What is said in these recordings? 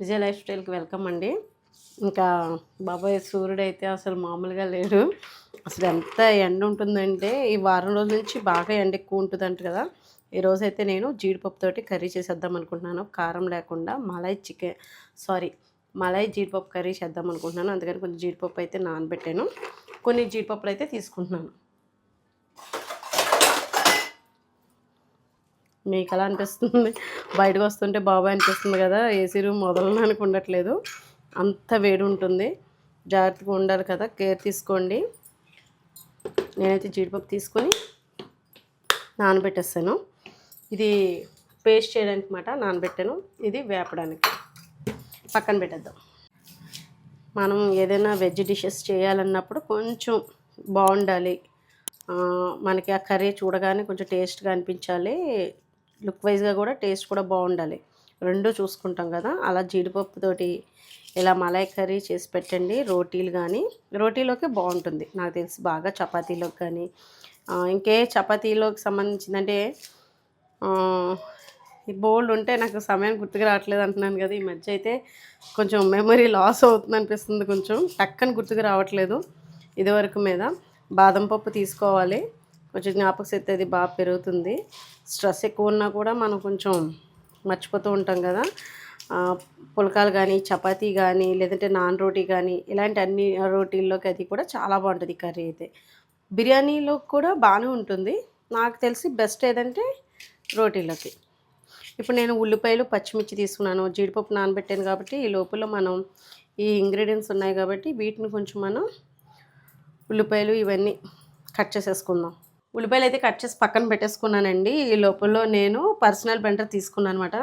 Vijay life స్టైల్కి welcome అండి. ఇంకా బాబాయ్ సూర్యుడైతే అసలు మామూలుగా లేడు. అసలు ఎంత ఎండ ఉంటుందంటే ఈ వారం రోజుల నుంచి బాగా ఎండ ఎక్కువ ఉంటుందంట కదా. ఈరోజైతే నేను జీడిపప్పుతోటి కర్రీ చేసేద్దాం అనుకుంటున్నాను. కారం లేకుండా మలై జీడిపప్పు కర్రీ చేద్దాం అనుకుంటున్నాను. అందుకని కొంచెం జీడిపప్పు అయితే నానబెట్టాను. కొన్ని జీడిపప్పులు అయితే తీసుకుంటున్నాను. మీకు ఎలా అనిపిస్తుంది? బయటకు వస్తుంటే బాబాయ్ అనిపిస్తుంది కదా. ఏసీ రూమ్ వదలడానికి ఉండట్లేదు, అంత వేడి ఉంటుంది. జాగ్రత్తగా ఉండాలి కదా, కేర్ తీసుకోండి. నేనైతే జీడిపప్పు తీసుకొని నానబెట్టేస్తాను. ఇది పేస్ట్ చేయడానికి మాట నానబెట్టాను. ఇది వేపడానికి పక్కన పెట్టేద్దాం. మనం ఏదైనా వెజ్ డిషెస్ చేయాలన్నప్పుడు కొంచెం బాగుండాలి, మనకి ఆ కర్రీ చూడగానే కొంచెం టేస్ట్గా అనిపించాలి, లుక్ వైజ్గా కూడా టేస్ట్ కూడా బాగుండాలి. రెండు చూసుకుంటాం కదా. అలా జీడిపప్పుతోటి ఇలా మలై కర్రీ చేసి పెట్టండి. రోటీలు కానీ, రోటీలోకి బాగుంటుంది నాకు తెలిసి, బాగా చపాతీలోకి కానీ, ఇంకే చపాతీలోకి సంబంధించిందంటే ఈ బోల్డ్ ఉంటే నాకు సమయం గుర్తుకు రావట్లేదు అంటున్నాను కదా. ఈ మధ్య అయితే కొంచెం మెమరీ లాస్ అవుతుంది అనిపిస్తుంది, కొంచెం టక్కని గుర్తుకు రావట్లేదు ఇదివరకు మీద. బాదం పప్పు తీసుకోవాలి, కొంచెం జ్ఞాపక శక్తి అది బాగా పెరుగుతుంది. స్ట్రెస్ ఎక్కువ ఉన్నా కూడా మనం కొంచెం మర్చిపోతూ ఉంటాం కదా. పుల్కాలు కానీ, చపాతీ కానీ, లేదంటే నాన్ రోటీ కానీ, ఇలాంటి అన్ని రోటీల్లోకి అది కూడా చాలా బాగుంటుంది కర్రీ అయితే. బిర్యానీలో కూడా బాగానే ఉంటుంది. నాకు తెలిసి బెస్ట్ ఏదంటే రోటీలోకి. ఇప్పుడు నేను ఉల్లిపాయలు, పచ్చిమిర్చి తీసుకున్నాను. జీడిపప్పు నానబెట్టాను కాబట్టి ఈ లోపల మనం ఈ ఇంగ్రీడియంట్స్ ఉన్నాయి కాబట్టి వీటిని కొంచెం మనం ఉల్లిపాయలు ఇవన్నీ కట్ చేసేసుకుందాం. ఉల్లిపాయలు అయితే కట్ చేసి పక్కన పెట్టేసుకున్నానండి. ఈ లోపల నేను పర్సనల్ బ్లెండర్ తీసుకున్నాను అనమాట.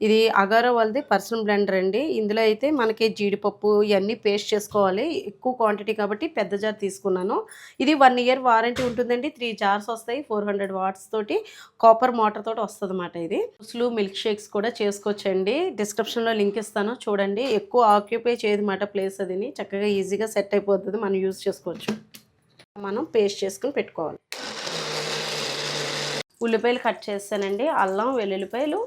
ఇది అగారో వాళ్ళది పర్సనల్ బ్లెండర్ అండి. ఇందులో అయితే మనకి జీడిపప్పు ఇవన్నీ పేస్ట్ చేసుకోవాలి. ఎక్కువ క్వాంటిటీ కాబట్టి పెద్ద జార్ తీసుకున్నాను. ఇది 1 year వారంటీ ఉంటుందండి. 3 jars వస్తాయి. 400 watts తోటి కాపర్ మోటార్ తోటి వస్తుంది అన్నమాట. ఇది జ్యూస్లు, మిల్క్ షేక్స్ కూడా చేసుకోవచ్చండి. డిస్క్రిప్షన్లో లింక్ ఇస్తాను చూడండి. ఎక్కువ ఆక్యుపై చేయదన్నమాట ప్లేస్. అదిని చక్కగా ఈజీగా సెట్ అయిపోతుంది, మనం యూజ్ చేసుకోవచ్చు. మనం పేస్ట్ చేసుకుని పెట్టుకోవాలి. ఉల్లిపాయలు కట్ చేస్తానండి. అల్లం, వెల్లుల్లిపాయలు,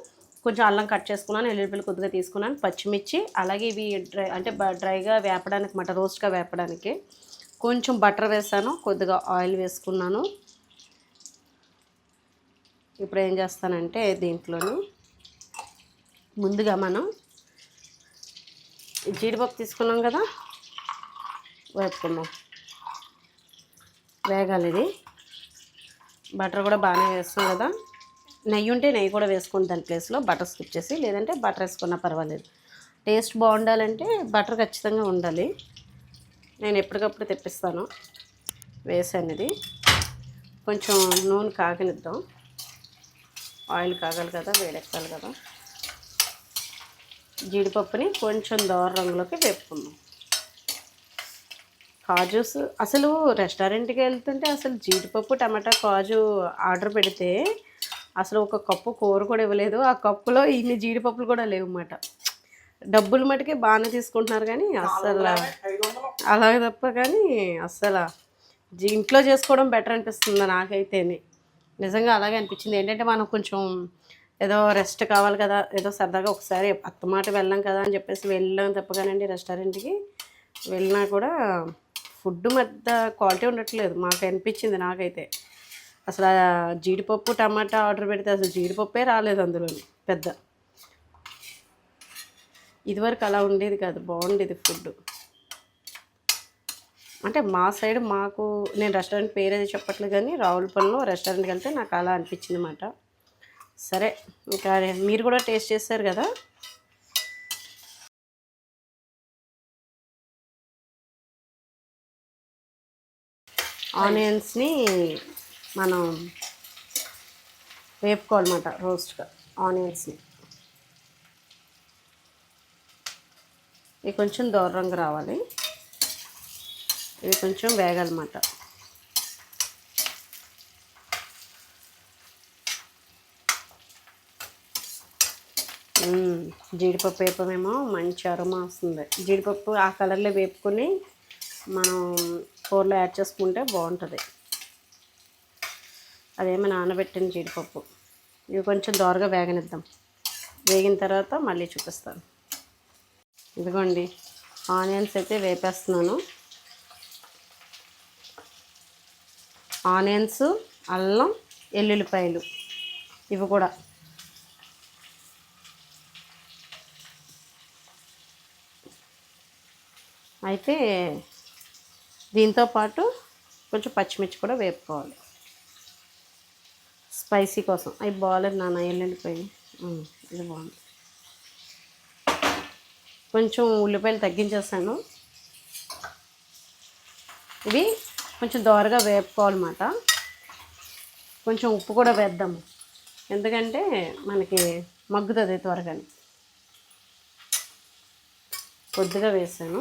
కొంచెం అల్లం కట్ చేసుకున్నాను, వెల్లుల్లిపాయలు కొద్దిగా తీసుకున్నాను, పచ్చిమిర్చి, అలాగే ఇవి డ్రైగా వేపడానికి మాట, రోస్ట్గా వేపడానికి కొంచెం బటర్ వేసాను, కొద్దిగా ఆయిల్ వేసుకున్నాను. ఇప్పుడు ఏం చేస్తానంటే దీంట్లోని ముందుగా మనం జీడిపప్పు తీసుకున్నాం కదా, వేపుకుందాం. వేగాలి ఇది. బటర్ కూడా బాగానే వేస్తాం కదా. నెయ్యి ఉంటే నెయ్యి కూడా వేసుకోండి దాని ప్లేస్లో, బటర్ స్కిప్ చేసి, లేదంటే బటర్ వేసుకున్నా పర్వాలేదు. టేస్ట్ బాగుండాలంటే బటర్ ఖచ్చితంగా ఉండాలి. నేను ఎప్పటికప్పుడు తెప్పిస్తాను. వేసాను ఇది. కొంచెం నూనె కాగనిద్దాం. ఆయిల్ కాగాలి కదా, వేడెక్కాలి కదా. జీడిపప్పుని కొంచెం దోర రంగులోకి వేపుకుందాం. కాజూస్ అసలు రెస్టారెంట్కి వెళ్తుంటే అసలు జీడిపప్పు, టమాటా, కాజు ఆర్డర్ పెడితే అసలు ఒక కప్పు కూర కూడా ఇవ్వలేదు. ఆ కప్పులో ఇన్ని జీడిపప్పులు కూడా లేవు అన్నమాట. డబ్బులు మటుకే బాగానే తీసుకుంటున్నారు కానీ అస్సలు అలాగే తప్ప కానీ అస్సలు ఇంట్లో చేసుకోవడం బెటర్ అనిపిస్తుంది నాకైతేనే. నిజంగా అలాగే అనిపించింది. ఏంటంటే మనం కొంచెం ఏదో రెస్ట్ కావాలి కదా, ఏదో సరదాగా ఒకసారి అత్తమాట వెళ్ళాం కదా అని చెప్పేసి వెళ్ళాం తప్పగానండి. రెస్టారెంట్కి వెళ్ళినా కూడా ఫుడ్ మధ్య క్వాలిటీ ఉండట్లేదు మాకు అనిపించింది నాకైతే. అసలు జీడిపప్పు, టమాటా ఆర్డర్ పెడితే అసలు జీడిపప్పే రాలేదు అందులో పెద్ద. ఇదివరకు అలా ఉండేది కాదు, బాగుండేది ఫుడ్. అంటే మా సైడ్ మాకు, నేను రెస్టారెంట్ పేరు అది చెప్పట్లేదు కానీ రావులపల్లిలో రెస్టారెంట్కి వెళ్తే నాకు అలా అనిపించింది అన్నమాట. సరే, ఇంకా మీరు కూడా టేస్ట్ చేస్తారు కదా. ఆనియన్స్ని మనం వేపుకోవాలన్నమాట, రోస్ట్గా ఆనియన్స్ని. ఇవి కొంచెం దోర రంగు రావాలి, ఇవి కొంచెం వేగాలన్నమాట. జీడిపప్పు వేపమేమో మంచి అరోమా వస్తుంది. జీడిపప్పు ఆ కలర్లో వేపుకొని మనం కూరలో యాడ్ చేసుకుంటే బాగుంటుంది. అదేమో నానబెట్టిన జీడిపప్పు. ఇవి కొంచెం దోరగా వేగనిద్దాం. వేగిన తర్వాత మళ్ళీ చూపిస్తాను. ఇదిగోండి ఆనియన్స్ అయితే వేపేస్తున్నాను. ఆనియన్స్, అల్లం, ఎల్లుల్లిపాయలు ఇవి కూడా. అయితే దీంతో పాటు కొంచెం పచ్చిమిర్చి కూడా వేపుకోవాలి స్పైసీ కోసం. అవి బాగాలేదు నాన్న ఎల్లుల్లిపాయలు. ఇది బాగుంది. కొంచెం ఉల్లిపాయలు తగ్గించేస్తాను. ఇవి కొంచెం దోరగా వేపుకోవాలన్నమాట. కొంచెం ఉప్పు కూడా వేద్దాము, ఎందుకంటే మనకి మగ్గుతుంది త్వరగా. కొద్దిగా వేసాను.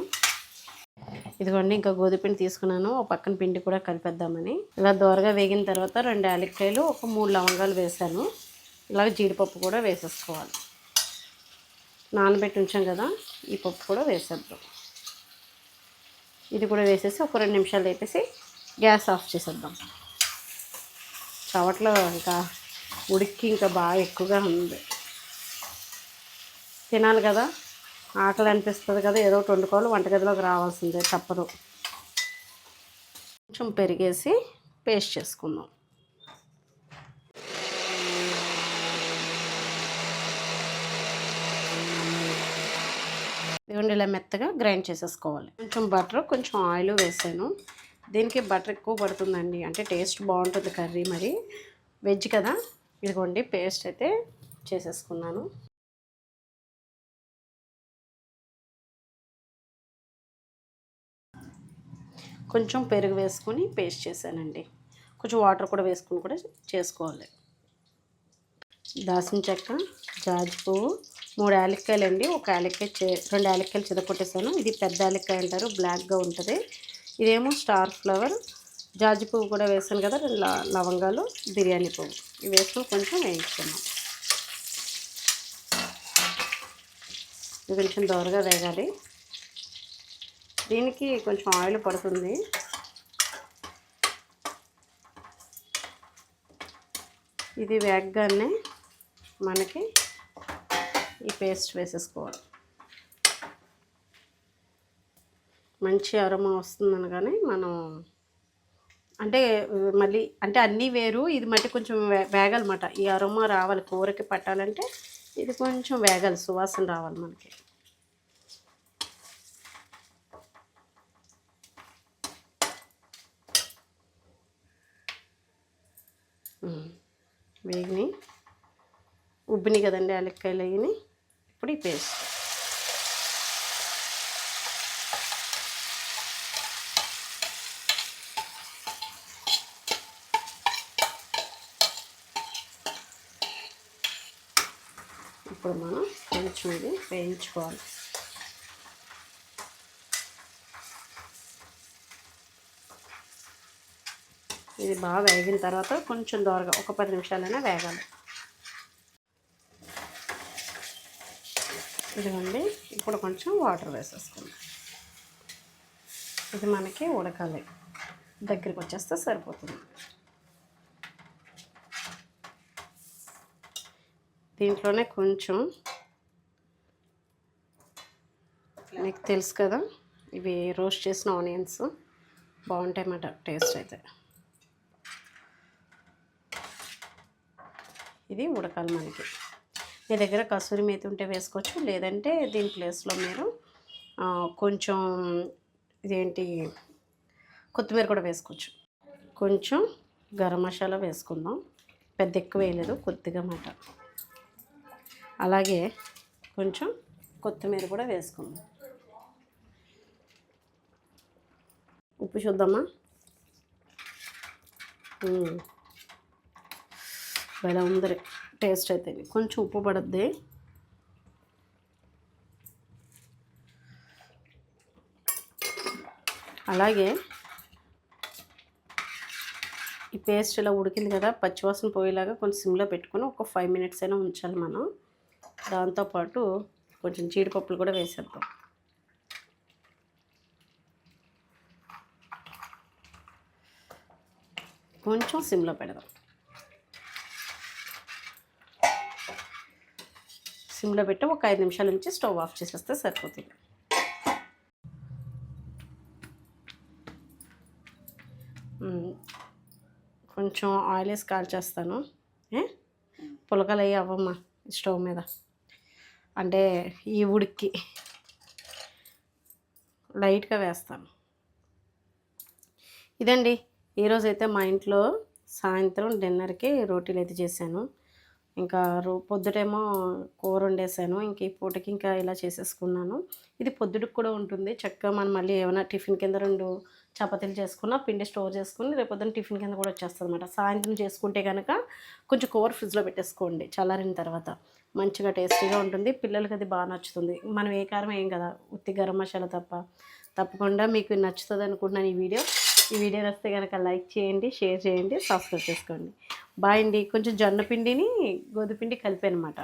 ఇదిగోండి ఇంకా గోధుమపిండి తీసుకున్నాను, ఒక పక్కన పిండి కూడా కలిపేద్దామని. ఇలా దోరగా వేగిన తర్వాత 2 యాలక్కాయలు, ఒక 3 లవంగాలు వేసాను. ఇలాగ జీడిపప్పు కూడా వేసేసుకోవాలి. నానబెట్టి ఉంచాం కదా, ఈ పప్పు కూడా వేసేద్దాం. ఇది కూడా వేసేసి ఒక 2 నిమిషాలు వేపేసి గ్యాస్ ఆఫ్ చేసేద్దాం. చవట్లో ఇంకా ఉడికి ఇంకా బాగా ఎక్కువగా ఉంది. తినాలి కదా, ఆకలి అనిపిస్తుంది కదా, ఏదో ఒకటి వండుకోవాలి. వంటగదిలోకి రావాల్సిందే, తప్పదు. కొంచెం పెరిగేసి పేస్ట్ చేసుకుందాం. ఇదిగోండి ఇలా మెత్తగా గ్రైండ్ చేసేసుకోవాలి. కొంచెం బటర్, కొంచెం ఆయిల్ వేసాను. దీనికి బటర్ ఎక్కువ పడుతుందండి, అంటే టేస్ట్ బాగుంటుంది కర్రీ. మరి వెజ్ కదా. ఇదిగోండి పేస్ట్ అయితే చేసేసుకున్నాను. కొంచెం పెరుగు వేసుకొని పేస్ట్ చేశానండి. కొంచెం వాటర్ కూడా వేసుకొని కూడా చేసుకోవాలి. దాల్చిన చెక్క, జాజి పువ్వు, 3 యాలక్కాయలు అండి. ఒక యాలక్కాయ 2 యాలక్కాయలు చితకొట్టేసాను. ఇది పెద్ద యాలక్కాయ అంటారు, బ్లాక్గా ఉంటుంది. ఇదేమో స్టార్ ఫ్లవర్. జాజి పువ్వు కూడా వేసాను కదా, 2 లవంగాలు, బిర్యానీ పువ్వు ఇవి వేసుకొని కొంచెం వేయించుకున్నాం. ఇది కొంచెం దోరగా వేగాలి. దీనికి కొంచెం ఆయిల్ పడుతుంది. ఇది వేగగానే మనకి ఈ పేస్ట్ వేసేసుకోవాలి. మంచి అరోమా వస్తుందని, కానీ మనం అంటే మళ్ళీ అంటే అన్నీ వేరు, ఇది మట్టి కొంచెం వేగాలన్నమాట. ఈ అరోమా రావాలి, కూరకి పట్టాలంటే ఇది కొంచెం వేగాలి, సువాసన రావాలి మనకి. వేగిని ఉబ్బిని కదండి యాలక్కాయలు అయ్యి. ఇప్పుడు ఈ పేస్ట్ ఇప్పుడు మనం కొంచెం ఇది వేయించుకోవాలి. ఇది బాగా వేగిన తర్వాత కొంచెం దోరగా ఒక 10 నిమిషాలైనా వేగాలి. ఇదిగోండి ఇప్పుడు కొంచెం వాటర్ వేసేసుకుందాం. ఇది మనకి ఉడకాలి, దగ్గరికి వచ్చేస్తే సరిపోతుంది. దీంట్లోనే కొంచెం మీకు తెలుసు కదా, ఇవి రోస్ట్ చేసిన ఆనియన్స్ బాగుంటాయి అన్నమాట టేస్ట్ అయితే. ఇది ఉడకాలి మనకి. మీ దగ్గర కసూరి మేతి ఉంటే వేసుకోవచ్చు, లేదంటే దీని ప్లేస్లో మీరు కొంచెం ఇదేంటి కొత్తిమీర కూడా వేసుకోవచ్చు. కొంచెం గరం మసాలా వేసుకుందాం, పెద్ద ఎక్కువ వేయలేదు, కొద్దిగా మాట. అలాగే కొంచెం కొత్తిమీర కూడా వేసుకుందాం. ఉప్పు చూద్దామా. ఇలా ఉంది టేస్ట్ అయితే, కొంచెం ఉప్పు పడుద్ది. అలాగే ఈ పేస్ట్ ఇలా ఉడికింది కదా, పచ్చివాసన పోయేలాగా కొంచెం సిమ్లో పెట్టుకొని ఒక 5 మినిట్స్ అయినా ఉంచాలి మనం. దాంతోపాటు కొంచెం జీడిపప్పులు కూడా వేసేద్దాం. కొంచెం సిమ్లో పెడదాం. సిమ్లో పెట్టి ఒక 5 నిమిషాల నుంచి స్టవ్ ఆఫ్ చేసేస్తే సరిపోతుంది. కొంచెం ఆయిల్ వేసి కాల్చేస్తాను. పులకలు అయ్యి అవ్వమ్మా స్టవ్ మీద, అంటే ఈ ఉడికి లైట్గా వేస్తాను. ఇదండి ఈరోజైతే మా ఇంట్లో సాయంత్రం డిన్నర్కి రోటీలు అయితే చేశాను. ఇంకా పొద్దుటేమో కూర వండేసాను. ఇంక ఈ పూటకి ఇంకా ఇలా చేసేసుకున్నాను. ఇది పొద్దుటికి కూడా ఉంటుంది. చక్కగా మనం మళ్ళీ ఏమైనా టిఫిన్ కింద 2 చపాతీలు చేసుకున్న పిండి స్టోర్ చేసుకుని రేపొద్దున టిఫిన్ కింద కూడా వచ్చేస్తుంది అనమాట. సాయంత్రం చేసుకుంటే కనుక కొంచెం కూర ఫ్రిడ్జ్లో పెట్టేసుకోండి చల్లారిన తర్వాత, మంచిగా టేస్టీగా ఉంటుంది. పిల్లలకి అది బాగా నచ్చుతుంది. మనం ఏ కారం ఏం కదా, ఉత్తి గరం మసాలా తప్ప. తప్పకుండా మీకు నచ్చుతుంది అనుకుంటున్నాను ఈ వీడియో నచ్చితే కనుక లైక్ చేయండి, షేర్ చేయండి, సబ్స్క్రైబ్ చేసుకోండి. బాయ్ అండి. కొంచెం జొన్న పిండిని గోధుమ పిండి కలిపానమాట.